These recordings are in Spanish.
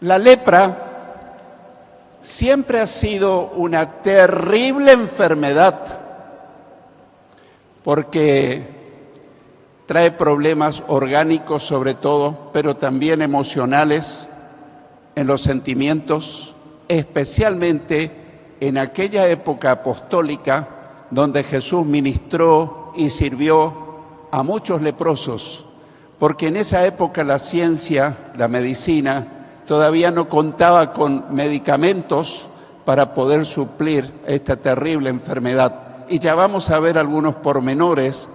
La lepra siempre ha sido una terrible enfermedad porque trae problemas orgánicos sobre todo, pero también emocionales en los sentimientos, especialmente en aquella época apostólica donde Jesús ministró y sirvió a muchos leprosos, porque en esa época la ciencia, la medicina, todavía no contaba con medicamentos para poder suplir esta terrible enfermedad. Y ya vamos a ver algunos pormenores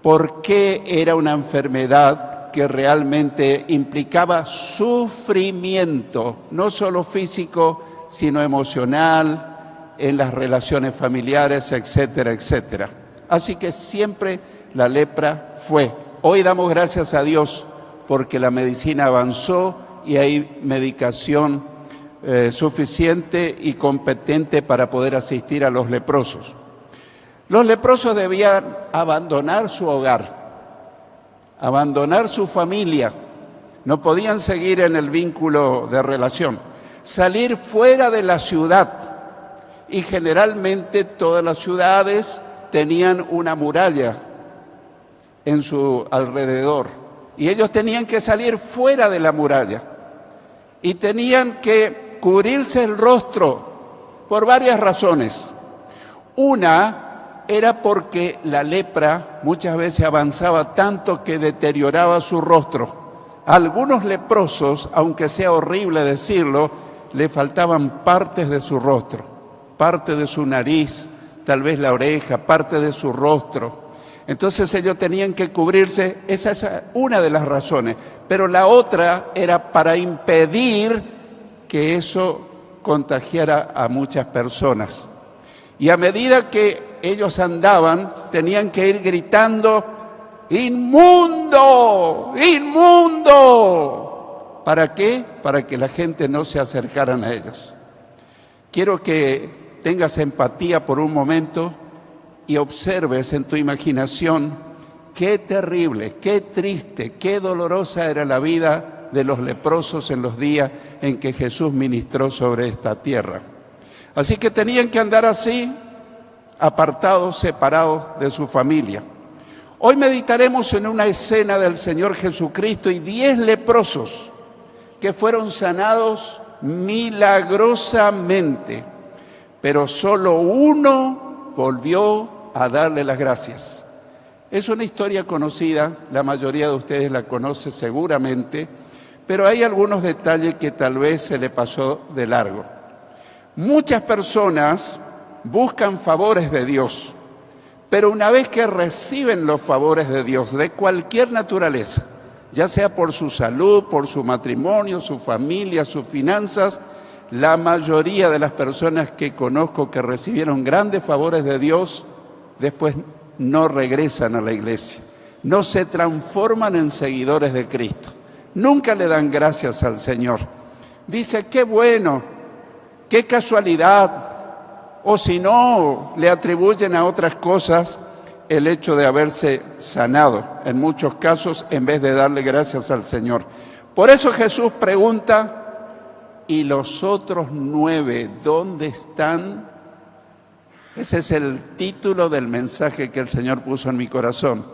por qué era una enfermedad que realmente implicaba sufrimiento, no solo físico, sino emocional, en las relaciones familiares, etcétera, etcétera. Así que siempre la lepra fue. Hoy damos gracias a Dios porque la medicina avanzó y hay medicación suficiente y competente para poder asistir a los leprosos. Los leprosos debían abandonar su hogar, abandonar su familia, no podían seguir en el vínculo de relación, salir fuera de la ciudad. Y generalmente todas las ciudades tenían una muralla en su alrededor y ellos tenían que salir fuera de la muralla y tenían que cubrirse el rostro por varias razones. Una era porque la lepra muchas veces avanzaba tanto que deterioraba su rostro. A algunos leprosos, aunque sea horrible decirlo, le faltaban partes de su rostro, parte de su nariz, tal vez la oreja, parte de su rostro. Entonces ellos tenían que cubrirse, esa es una de las razones, pero la otra era para impedir que eso contagiara a muchas personas. Y a medida que ellos andaban, tenían que ir gritando, ¡inmundo! ¡Inmundo! ¿Para qué? Para que la gente no se acercaran a ellos. Quiero que tengas empatía por un momento y observes en tu imaginación qué terrible, qué triste, qué dolorosa era la vida de los leprosos en los días en que Jesús ministró sobre esta tierra. Así que tenían que andar así, apartados, separados de su familia. Hoy meditaremos en una escena del Señor Jesucristo y 10 leprosos que fueron sanados milagrosamente, pero solo uno volvió a darle las gracias. Es una historia conocida, la mayoría de ustedes la conoce seguramente, pero hay algunos detalles que tal vez se le pasó de largo. Muchas personas buscan favores de Dios, pero una vez que reciben los favores de Dios, de cualquier naturaleza, ya sea por su salud, por su matrimonio, su familia, sus finanzas, la mayoría de las personas que conozco que recibieron grandes favores de Dios, después no regresan a la iglesia, no se transforman en seguidores de Cristo, nunca le dan gracias al Señor. Dice, qué bueno, qué casualidad, o si no, le atribuyen a otras cosas el hecho de haberse sanado, en muchos casos, en vez de darle gracias al Señor. Por eso Jesús pregunta, ¿y los otros 9 dónde están? Ese es el título del mensaje que el Señor puso en mi corazón.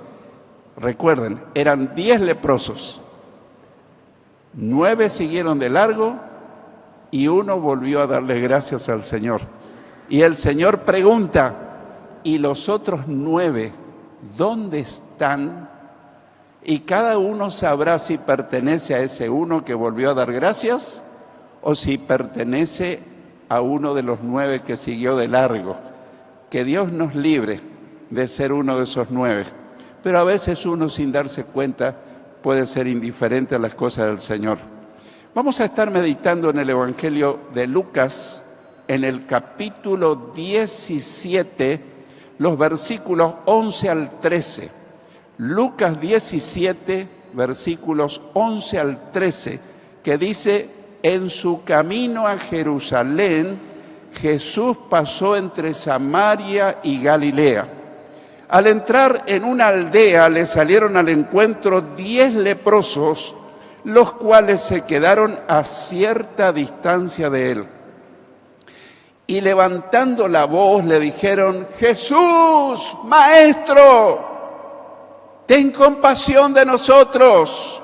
Recuerden, eran 10 leprosos, 9 siguieron de largo y uno volvió a darle gracias al Señor. Y el Señor pregunta, ¿y los otros 9 dónde están? Y cada uno sabrá si pertenece a ese uno que volvió a dar gracias o si pertenece a uno de los 9 que siguió de largo. Que Dios nos libre de ser uno de esos 9. Pero a veces uno, sin darse cuenta, puede ser indiferente a las cosas del Señor. Vamos a estar meditando en el Evangelio de Lucas, en el capítulo 17, los versículos 11 al 13. Lucas 17, versículos 11 al 13, que dice, en su camino a Jerusalén, Jesús pasó entre Samaria y Galilea. Al entrar en una aldea, le salieron al encuentro 10 leprosos, los cuales se quedaron a cierta distancia de él. Y levantando la voz le dijeron: Jesús, Maestro, ten compasión de nosotros.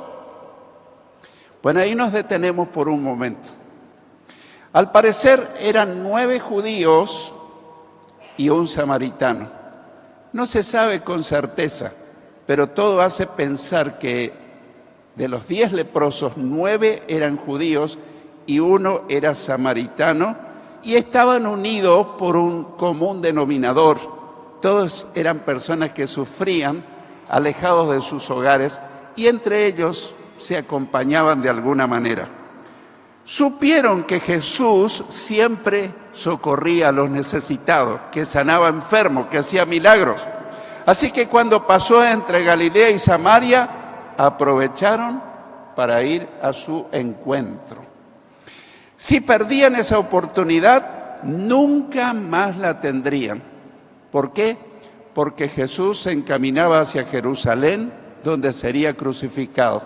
Bueno, ahí nos detenemos por un momento. Al parecer eran 9 judíos y un samaritano. No se sabe con certeza, pero todo hace pensar que de los 10 leprosos, 9 eran judíos y 1 era samaritano, y estaban unidos por un común denominador. Todos eran personas que sufrían, alejados de sus hogares, y entre ellos se acompañaban de alguna manera. Supieron que Jesús siempre socorría a los necesitados, que sanaba enfermos, que hacía milagros. Así que cuando pasó entre Galilea y Samaria, aprovecharon para ir a su encuentro. Si perdían esa oportunidad, nunca más la tendrían. ¿Por qué? Porque Jesús se encaminaba hacia Jerusalén, donde sería crucificado.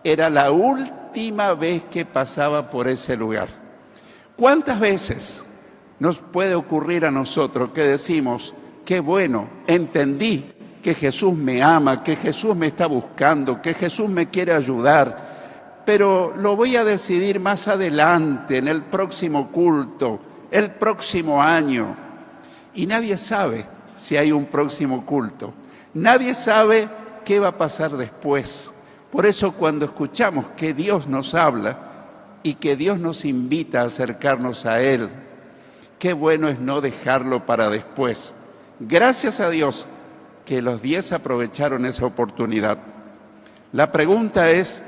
Era la última vez que pasaba por ese lugar. ¿Cuántas veces nos puede ocurrir a nosotros que decimos: qué bueno, entendí que Jesús me ama, que Jesús me está buscando, que Jesús me quiere ayudar, pero lo voy a decidir más adelante, en el próximo culto, el próximo año? Y nadie sabe si hay un próximo culto. Nadie sabe qué va a pasar después. Por eso cuando escuchamos que Dios nos habla y que Dios nos invita a acercarnos a Él, qué bueno es no dejarlo para después. Gracias a Dios que los 10 aprovecharon esa oportunidad. La pregunta es: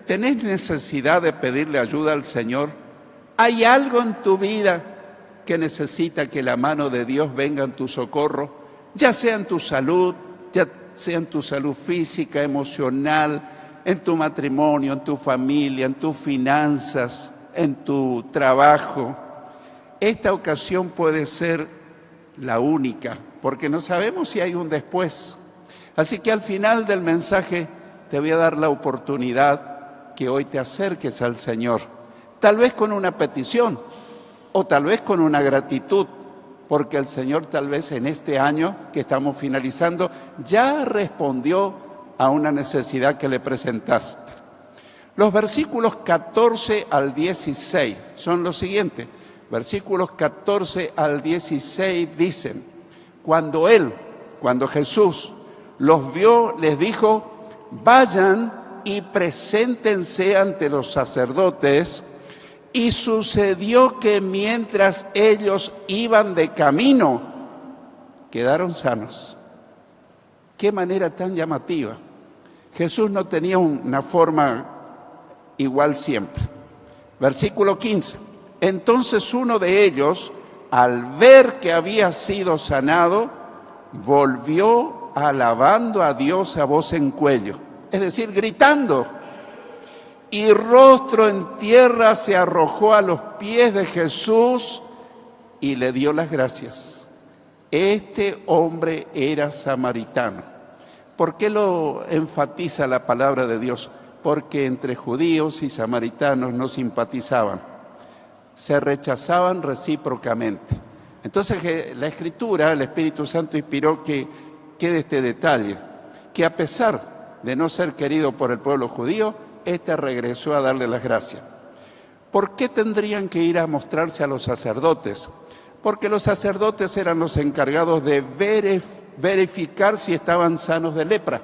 ¿tenés necesidad de pedirle ayuda al Señor? ¿Hay algo en tu vida que necesita que la mano de Dios venga en tu socorro? Ya sea en tu salud, ya sea en tu salud física, emocional, en tu matrimonio, en tu familia, en tus finanzas, en tu trabajo. Esta ocasión puede ser la única, porque no sabemos si hay un después. Así que al final del mensaje te voy a dar la oportunidad que hoy te acerques al Señor, tal vez con una petición o tal vez con una gratitud, porque el Señor tal vez en este año que estamos finalizando ya respondió a una necesidad que le presentaste. Los versículos 14 al 16 son los siguientes. Versículos 14 al 16 dicen: cuando Jesús los vio, les dijo: vayan y preséntense ante los sacerdotes. Y sucedió que mientras ellos iban de camino, quedaron sanos. Qué manera tan llamativa. Jesús no tenía una forma igual siempre. Versículo 15. Entonces uno de ellos, al ver que había sido sanado, volvió alabando a Dios a voz en cuello, es decir, gritando, y rostro en tierra se arrojó a los pies de Jesús y le dio las gracias. Este hombre era samaritano. ¿Por qué lo enfatiza la palabra de Dios? Porque entre judíos y samaritanos no simpatizaban, se rechazaban recíprocamente. Entonces la Escritura, el Espíritu Santo inspiró que quede este detalle, que a pesar de no ser querido por el pueblo judío, éste regresó a darle las gracias. ¿Por qué tendrían que ir a mostrarse a los sacerdotes? Porque los sacerdotes eran los encargados de verificar si estaban sanos de lepra.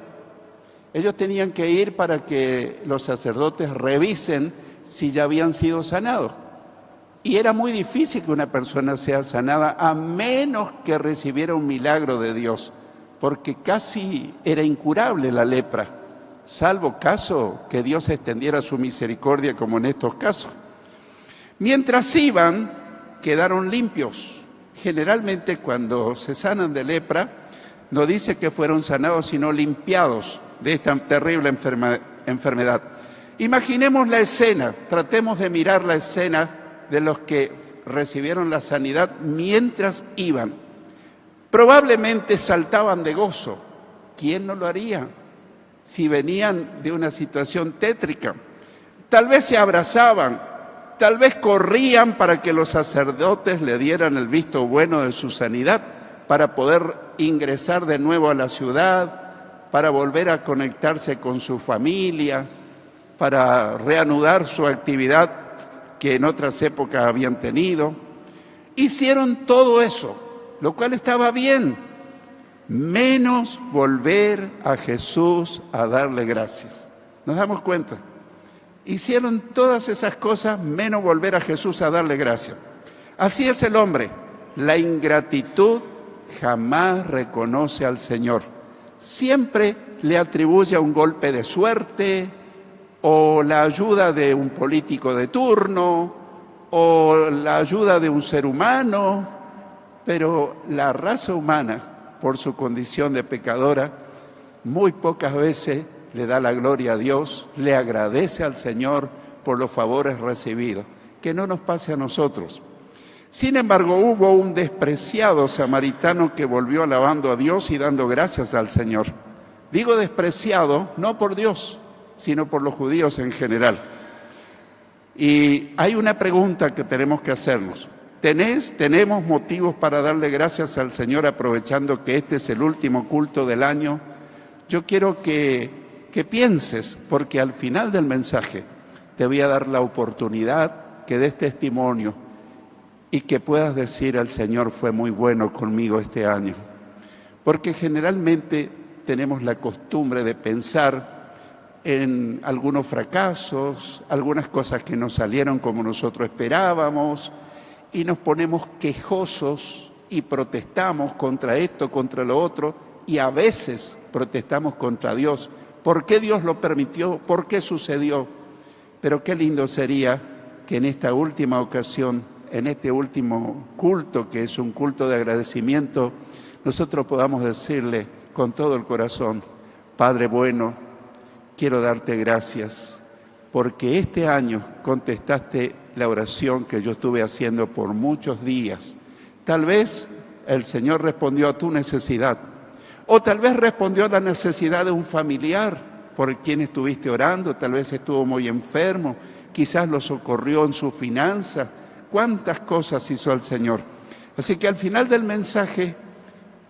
Ellos tenían que ir para que los sacerdotes revisen si ya habían sido sanados. Y era muy difícil que una persona sea sanada a menos que recibiera un milagro de Dios, porque casi era incurable la lepra, salvo caso que Dios extendiera su misericordia como en estos casos. Mientras iban, quedaron limpios. Generalmente cuando se sanan de lepra, no dice que fueron sanados, sino limpiados de esta terrible enfermedad. Imaginemos la escena, tratemos de mirar la escena de los que recibieron la sanidad mientras iban. Probablemente saltaban de gozo. ¿Quién no lo haría si venían de una situación tétrica? Tal vez se abrazaban, tal vez corrían para que los sacerdotes le dieran el visto bueno de su sanidad, para poder ingresar de nuevo a la ciudad, para volver a conectarse con su familia, para reanudar su actividad que en otras épocas habían tenido. Hicieron todo eso, lo cual estaba bien, menos volver a Jesús a darle gracias. ¿Nos damos cuenta? Hicieron todas esas cosas menos volver a Jesús a darle gracias. Así es el hombre. La ingratitud jamás reconoce al Señor. Siempre le atribuye a un golpe de suerte, o la ayuda de un político de turno, o la ayuda de un ser humano, pero la raza humana, por su condición de pecadora, muy pocas veces le da la gloria a Dios, le agradece al Señor por los favores recibidos. Que no nos pase a nosotros. Sin embargo, hubo un despreciado samaritano que volvió alabando a Dios y dando gracias al Señor. Digo despreciado, no por Dios, sino por los judíos en general. Y hay una pregunta que tenemos que hacernos. ¿Tenemos motivos para darle gracias al Señor aprovechando que este es el último culto del año? Yo quiero que pienses, porque al final del mensaje te voy a dar la oportunidad que des testimonio y que puedas decir al Señor fue muy bueno conmigo este año. Porque generalmente tenemos la costumbre de pensar en algunos fracasos, algunas cosas que no salieron como nosotros esperábamos, y nos ponemos quejosos y protestamos contra esto, contra lo otro, y a veces protestamos contra Dios. ¿Por qué Dios lo permitió? ¿Por qué sucedió? Pero qué lindo sería que en esta última ocasión, en este último culto, que es un culto de agradecimiento, nosotros podamos decirle con todo el corazón: Padre bueno, quiero darte gracias, porque este año contestaste la oración que yo estuve haciendo por muchos días. Tal vez el Señor respondió a tu necesidad, o tal vez respondió a la necesidad de un familiar por quien estuviste orando, tal vez estuvo muy enfermo, quizás lo socorrió en su finanza. ¿Cuántas cosas hizo el Señor? Así que al final del mensaje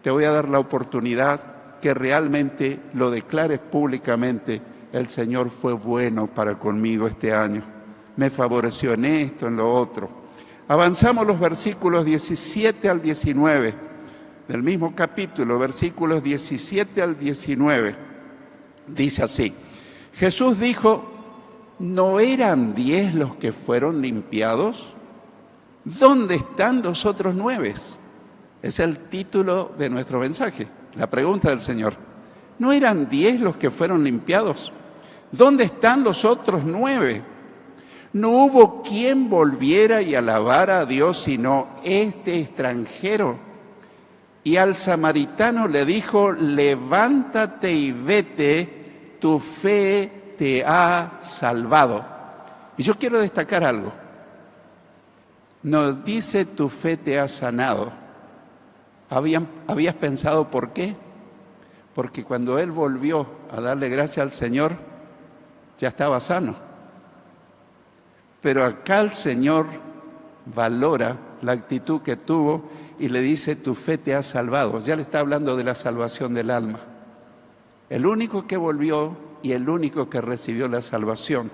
te voy a dar la oportunidad que realmente lo declares públicamente: el Señor fue bueno para conmigo este año, me favoreció en esto, en lo otro. Avanzamos los versículos 17 al 19 del mismo capítulo, versículos 17 al 19. Dice así: Jesús dijo: ¿no eran 10 los que fueron limpiados? ¿Dónde están los otros 9? Es el título de nuestro mensaje, la pregunta del Señor. ¿No eran 10 los que fueron limpiados? ¿Dónde están los otros 9? No hubo quien volviera y alabara a Dios sino este extranjero. Y al samaritano le dijo: levántate y vete, tu fe te ha salvado. Y yo quiero destacar algo. Nos dice: tu fe te ha sanado. ¿Habías pensado por qué? Porque cuando él volvió a darle gracias al Señor, ya estaba sano. Pero acá el Señor valora la actitud que tuvo y le dice: tu fe te ha salvado. Ya le está hablando de la salvación del alma. El único que volvió y el único que recibió la salvación.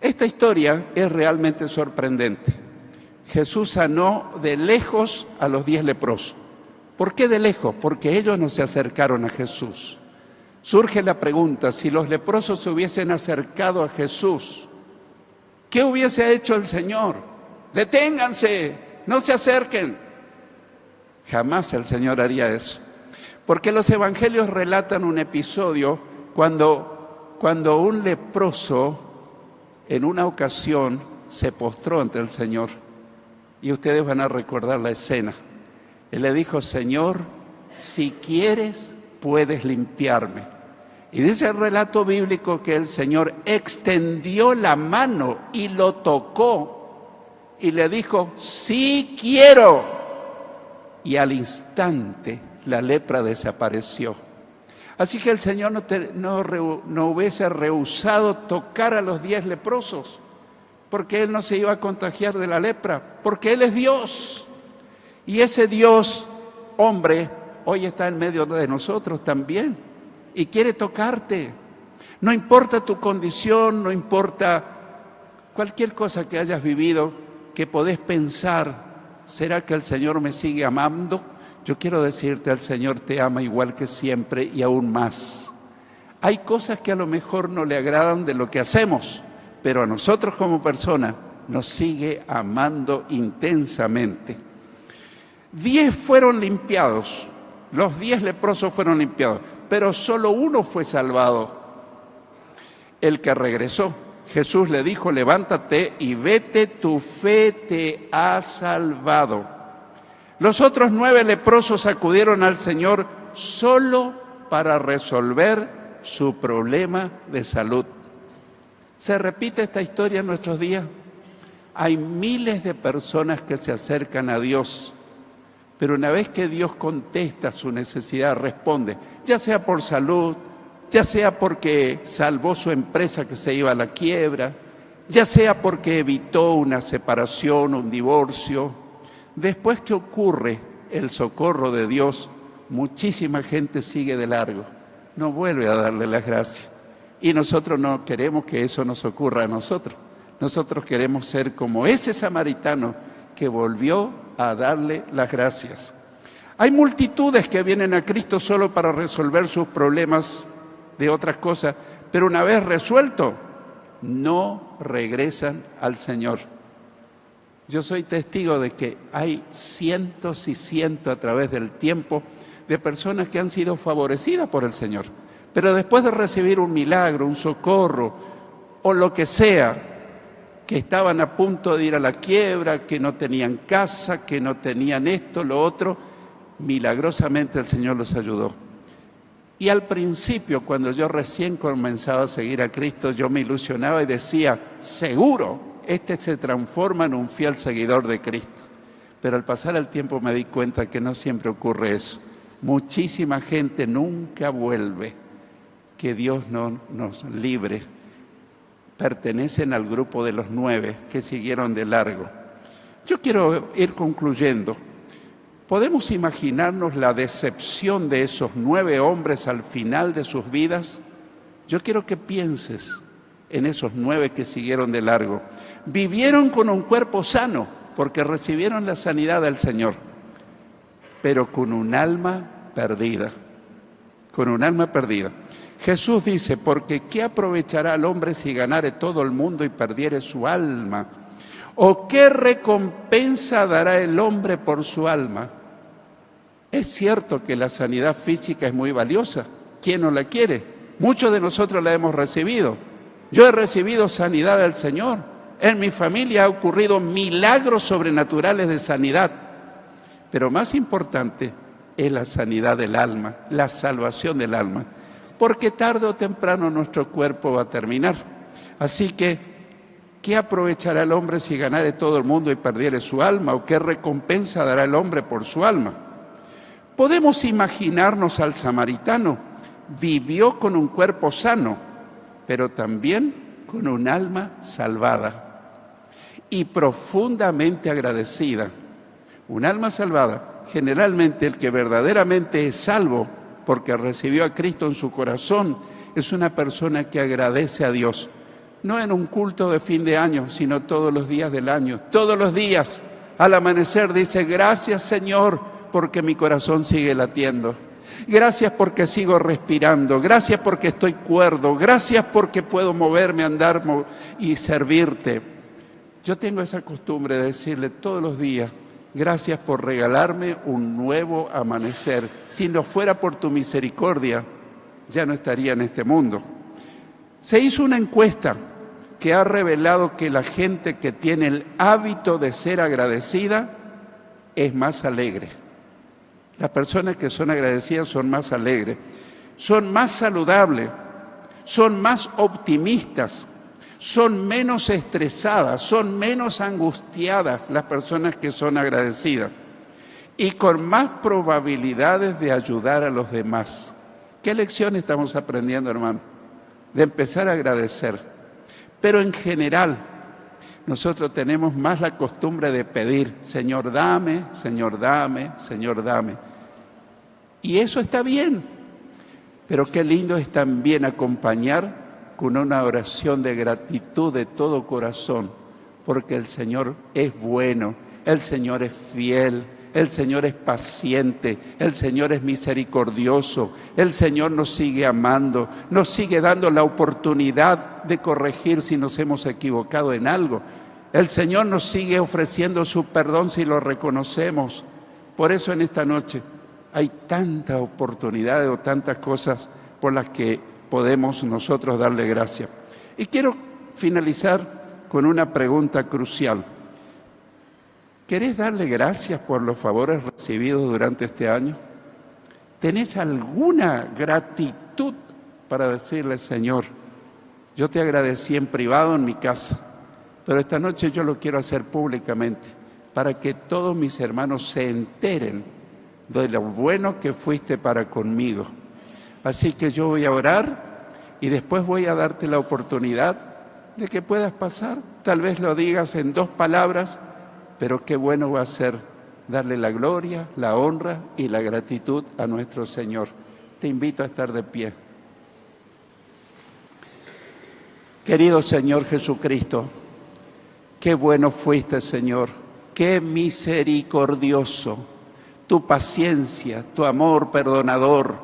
Esta historia es realmente sorprendente. Jesús sanó de lejos a los 10 leprosos. ¿Por qué de lejos? Porque ellos no se acercaron a Jesús. Surge la pregunta: si los leprosos se hubiesen acercado a Jesús, ¿qué hubiese hecho el Señor? ¡Deténganse! ¡No se acerquen! Jamás el Señor haría eso. Porque los evangelios relatan un episodio cuando un leproso en una ocasión se postró ante el Señor. Y ustedes van a recordar la escena. Él le dijo: Señor, si quieres, puedes limpiarme. Y dice el relato bíblico que el Señor extendió la mano y lo tocó y le dijo: sí quiero. Y al instante la lepra desapareció. Así que el Señor no hubiese rehusado tocar a los 10 leprosos, porque Él no se iba a contagiar de la lepra, porque Él es Dios. Y ese Dios, hombre, hoy está en medio de nosotros también y quiere tocarte. No importa tu condición, no importa cualquier cosa que hayas vivido, que podés pensar, ¿será que el Señor me sigue amando? Yo quiero decirte, el Señor te ama igual que siempre y aún más. Hay cosas que a lo mejor no le agradan de lo que hacemos, pero a nosotros como persona nos sigue amando intensamente. 10 fueron limpiados, los 10 leprosos fueron limpiados, pero solo uno fue salvado, el que regresó. Jesús le dijo, levántate y vete, tu fe te ha salvado. Los otros 9 leprosos acudieron al Señor solo para resolver su problema de salud. ¿Se repite esta historia en nuestros días? Hay miles de personas que se acercan a Dios, pero una vez que Dios contesta su necesidad, responde, ya sea por salud, ya sea porque salvó su empresa que se iba a la quiebra, ya sea porque evitó una separación, un divorcio. Después que ocurre el socorro de Dios, muchísima gente sigue de largo, no vuelve a darle las gracias. Y nosotros no queremos que eso nos ocurra a nosotros. Nosotros queremos ser como ese samaritano que volvió a darle las gracias. Hay multitudes que vienen a Cristo solo para resolver sus problemas de otras cosas, pero una vez resuelto, no regresan al Señor. Yo soy testigo de que hay cientos y cientos a través del tiempo de personas que han sido favorecidas por el Señor, pero después de recibir un milagro, un socorro o lo que sea, que estaban a punto de ir a la quiebra, que no tenían casa, que no tenían esto, lo otro, milagrosamente el Señor los ayudó. Y al principio, cuando yo recién comenzaba a seguir a Cristo, yo me ilusionaba y decía, seguro, este se transforma en un fiel seguidor de Cristo. Pero al pasar el tiempo me di cuenta que no siempre ocurre eso. Muchísima gente nunca vuelve. Que Dios no nos libre. Pertenecen al grupo de los 9 que siguieron de largo. Yo quiero ir concluyendo. ¿Podemos imaginarnos la decepción de esos 9 hombres al final de sus vidas? Yo quiero que pienses en esos 9 que siguieron de largo. Vivieron con un cuerpo sano porque recibieron la sanidad del Señor, pero con un alma perdida. Con un alma perdida. Jesús dice, porque ¿qué aprovechará el hombre si ganare todo el mundo y perdiere su alma? ¿O qué recompensa dará el hombre por su alma? Es cierto que la sanidad física es muy valiosa. ¿Quién no la quiere? Muchos de nosotros la hemos recibido. Yo he recibido sanidad del Señor. En mi familia ha ocurrido milagros sobrenaturales de sanidad. Pero más importante es la sanidad del alma, la salvación del alma. Porque tarde o temprano nuestro cuerpo va a terminar. Así que, ¿qué aprovechará el hombre si ganare todo el mundo y perdiere su alma? ¿O qué recompensa dará el hombre por su alma? Podemos imaginarnos al samaritano. Vivió con un cuerpo sano, pero también con un alma salvada y profundamente agradecida. Un alma salvada, generalmente el que verdaderamente es salvo, porque recibió a Cristo en su corazón, es una persona que agradece a Dios. No en un culto de fin de año, sino todos los días del año. Todos los días, al amanecer, dice, gracias Señor, porque mi corazón sigue latiendo. Gracias porque sigo respirando. Gracias porque estoy cuerdo. Gracias porque puedo moverme, andar y servirte. Yo tengo esa costumbre de decirle todos los días, gracias por regalarme un nuevo amanecer. Si no fuera por tu misericordia, ya no estaría en este mundo. Se hizo una encuesta que ha revelado que la gente que tiene el hábito de ser agradecida es más alegre. Las personas que son agradecidas son más alegres, son más saludables, son más optimistas, son menos estresadas, son menos angustiadas las personas que son agradecidas y con más probabilidades de ayudar a los demás. ¿Qué lección estamos aprendiendo, hermano? De empezar a agradecer. Pero en general, nosotros tenemos más la costumbre de pedir, Señor, dame, Señor, dame, Señor, dame. Y eso está bien, pero qué lindo es también acompañar con una oración de gratitud de todo corazón, porque el Señor es bueno, el Señor es fiel, el Señor es paciente, el Señor es misericordioso, el Señor nos sigue amando, nos sigue dando la oportunidad de corregir si nos hemos equivocado en algo. El Señor nos sigue ofreciendo su perdón si lo reconocemos. Por eso en esta noche hay tantas oportunidades o tantas cosas por las que podemos nosotros darle gracias. Y quiero finalizar con una pregunta crucial. ¿Querés darle gracias por los favores recibidos durante este año? ¿Tenés alguna gratitud para decirle, Señor, yo te agradecí en privado en mi casa, pero esta noche yo lo quiero hacer públicamente para que todos mis hermanos se enteren de lo bueno que fuiste para conmigo? Así que yo voy a orar y después voy a darte la oportunidad de que puedas pasar. Tal vez lo digas en 2 palabras, pero qué bueno va a ser darle la gloria, la honra y la gratitud a nuestro Señor. Te invito a estar de pie. Querido Señor Jesucristo, qué bueno fuiste, Señor, qué misericordioso, tu paciencia, tu amor perdonador,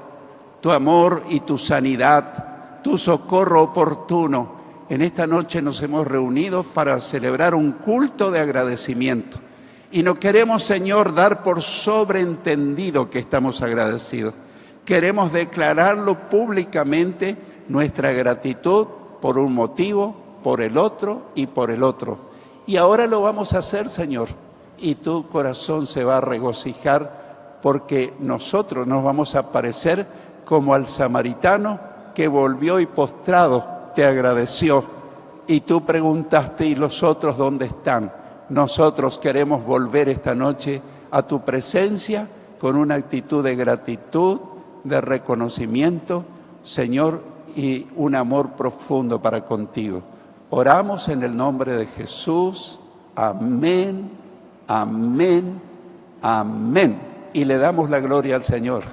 tu amor y tu sanidad, tu socorro oportuno. En esta noche nos hemos reunido para celebrar un culto de agradecimiento. Y no queremos, Señor, dar por sobreentendido que estamos agradecidos. Queremos declararlo públicamente, nuestra gratitud por un motivo, por el otro y por el otro. Y ahora lo vamos a hacer, Señor. Y tu corazón se va a regocijar porque nosotros nos vamos a parecer como al samaritano que volvió y postrado te agradeció. Y tú preguntaste, ¿y los otros dónde están? Nosotros queremos volver esta noche a tu presencia con una actitud de gratitud, de reconocimiento, Señor, y un amor profundo para contigo. Oramos en el nombre de Jesús. Amén, amén, amén. Y le damos la gloria al Señor.